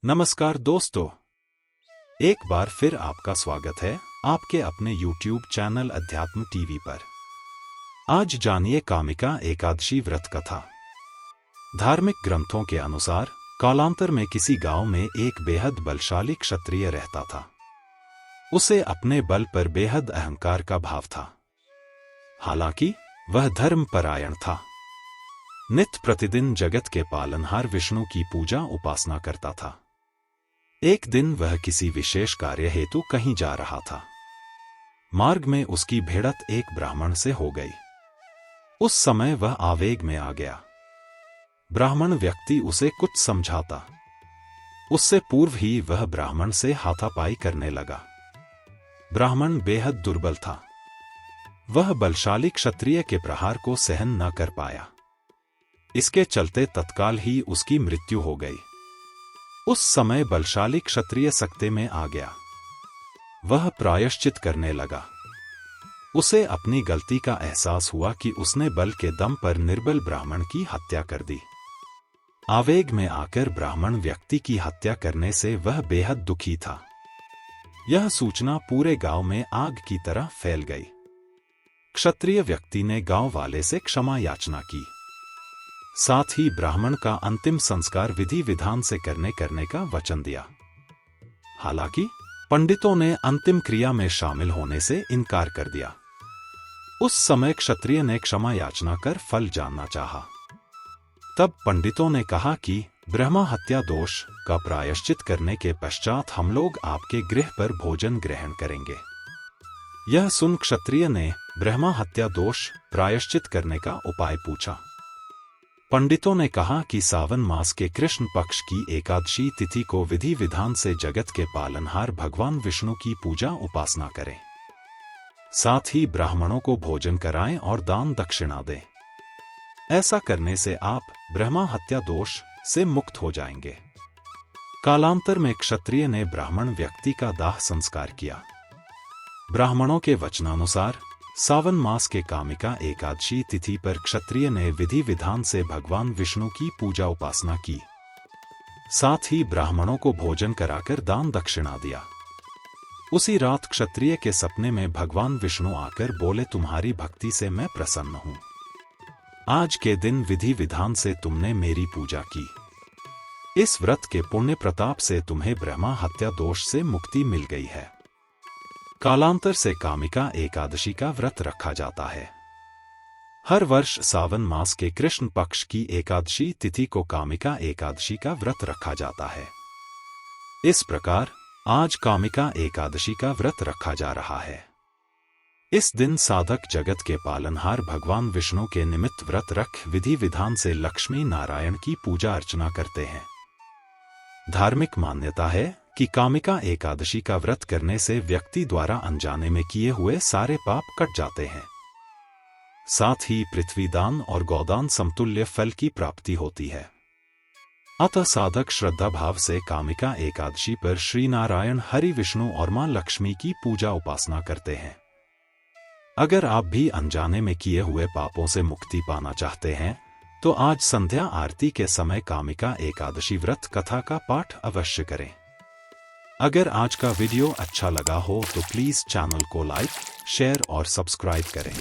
नमस्कार दोस्तों, एक बार फिर आपका स्वागत है आपके अपने YouTube चैनल अध्यात्म टीवी पर। आज जानिए कामिका एकादशी व्रत कथा। धार्मिक ग्रंथों के अनुसार कालांतर में किसी गांव में एक बेहद बलशाली क्षत्रिय रहता था। उसे अपने बल पर बेहद अहंकार का भाव था। हालांकि वह धर्मपरायण था। नित्य प्रतिदिन जगत के पालनहार विष्णु की पूजा उपासना करता था। एक दिन वह किसी विशेष कार्य हेतु कहीं जा रहा था। मार्ग में उसकी भिड़ंत एक ब्राह्मण से हो गई। उस समय वह आवेग में आ गया। ब्राह्मण व्यक्ति उसे कुछ समझाता, उससे पूर्व ही वह ब्राह्मण से हाथापाई करने लगा। ब्राह्मण बेहद दुर्बल था। वह बलशाली क्षत्रिय के प्रहार को सहन न कर पाया। इसके चलते तत्काल ही उसकी मृत्यु हो गई। उस समय बलशाली क्षत्रिय सकते में आ गया। वह प्रायश्चित करने लगा। उसे अपनी गलती का एहसास हुआ कि उसने बल के दम पर निर्बल ब्राह्मण की हत्या कर दी। आवेग में आकर ब्राह्मण व्यक्ति की हत्या करने से वह बेहद दुखी था। यह सूचना पूरे गांव में आग की तरह फैल गई। क्षत्रिय व्यक्ति ने गांव वाले से क्षमा याचना की। साथ ही ब्राह्मण का अंतिम संस्कार विधि विधान से करने का वचन दिया। हालांकि पंडितों ने अंतिम क्रिया में शामिल होने से इनकार कर दिया। उस समय क्षत्रिय ने क्षमा याचना कर फल जानना चाहा। तब पंडितों ने कहा कि ब्रह्मा हत्या दोष का प्रायश्चित करने के पश्चात हम लोग आपके गृह पर भोजन ग्रहण करेंगे। यह सुन क्षत्रिय ने ब्रह्मा हत्या दोष प्रायश्चित करने का उपाय पूछा। पंडितों ने कहा कि सावन मास के कृष्ण पक्ष की एकादशी तिथि को विधि विधान से जगत के पालनहार भगवान विष्णु की पूजा उपासना करें। साथ ही ब्राह्मणों को भोजन कराएं और दान दक्षिणा दें। ऐसा करने से आप ब्रह्मा हत्या दोष से मुक्त हो जाएंगे। कालांतर में क्षत्रिय ने ब्राह्मण व्यक्ति का दाह संस्कार किया। ब्राह्मणों के वचनानुसार सावन मास के कामिका एकादशी तिथि पर क्षत्रिय ने विधि विधान से भगवान विष्णु की पूजा उपासना की। साथ ही ब्राह्मणों को भोजन कराकर दान दक्षिणा दिया। उसी रात क्षत्रिय के सपने में भगवान विष्णु आकर बोले, तुम्हारी भक्ति से मैं प्रसन्न हूं। आज के दिन विधि विधान से तुमने मेरी पूजा की। इस व्रत के पुण्य प्रताप से तुम्हें ब्रह्मा हत्या दोष से मुक्ति मिल गई है। कालांतर से कामिका एकादशी का व्रत रखा जाता है। हर वर्ष सावन मास के कृष्ण पक्ष की एकादशी तिथि को कामिका एकादशी का व्रत रखा जाता है। इस प्रकार आज कामिका एकादशी का व्रत रखा जा रहा है। इस दिन साधक जगत के पालनहार भगवान विष्णु के निमित्त व्रत रख विधि विधान से लक्ष्मी नारायण की पूजा अर्चना करते हैं। धार्मिक मान्यता है कि कामिका एकादशी का व्रत करने से व्यक्ति द्वारा अनजाने में किए हुए सारे पाप कट जाते हैं। साथ ही पृथ्वी दान और गौदान समतुल्य फल की प्राप्ति होती है। अतः साधक श्रद्धा भाव से कामिका एकादशी पर श्री नारायण, हरि, विष्णु और मां लक्ष्मी की पूजा उपासना करते हैं। अगर आप भी अनजाने में किए हुए पापों से मुक्ति पाना चाहते हैं तो आज संध्या आरती के समय कामिका एकादशी व्रत कथा का पाठ अवश्य करें। अगर आज का वीडियो अच्छा लगा हो तो प्लीज चैनल को लाइक, शेयर और सब्सक्राइब करें।